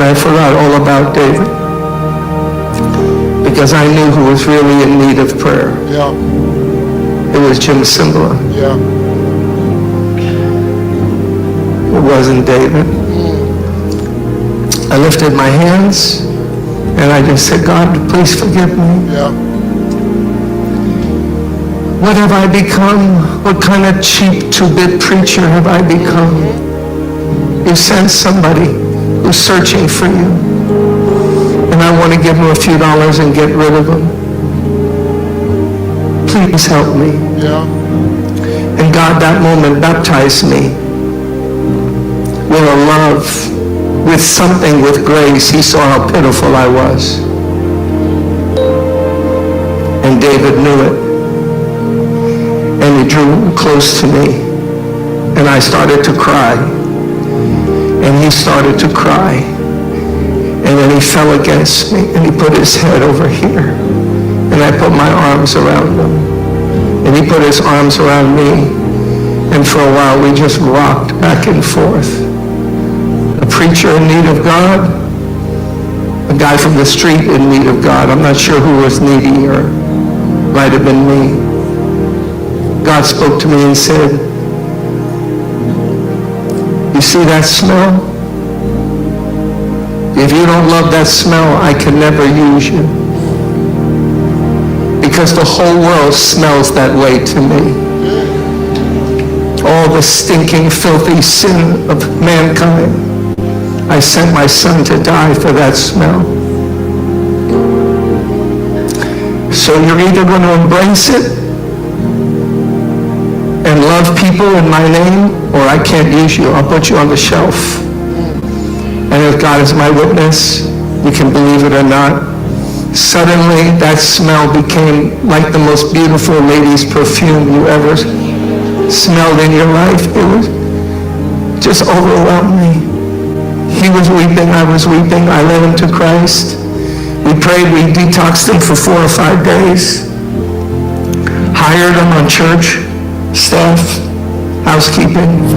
and I forgot all about David. Because I knew who was really in need of prayer. Yeah. It was Jim Cymbala. Yeah. It wasn't David. I lifted my hands and I just said, God, please forgive me. Yeah. What have I become? What kind of cheap two-bit preacher have I become? You sent somebody who's searching for you, and I want to give him a few dollars and get rid of him. Please help me. Yeah. And God, that moment, baptized me with a love, with something, with grace. He saw how pitiful I was. And David knew it. And he drew close to me. And I started to cry. And he started to cry. And then he fell against me. And he put his head over here. And I put my arms around him. And he put his arms around me. And for a while we just rocked back and forth. A preacher in need of God, a guy from the street in need of God. I'm not sure who was needy, or might have been me. God spoke to me and said, you see that smell? If you don't love that smell, I can never use you. Because the whole world smells that way to me. All the stinking, filthy sin of mankind. I sent my son to die for that smell. So you're either going to embrace it and love people in my name, or I can't use you. I'll put you on the shelf. And if God is my witness, you can believe it or not, suddenly that smell became like the most beautiful lady's perfume you ever smelled in your life. It was just overwhelmed me. He was weeping, I was weeping. I led him to Christ. We prayed, we detoxed him for 4 or 5 days. Hired him on church staff, housekeeping.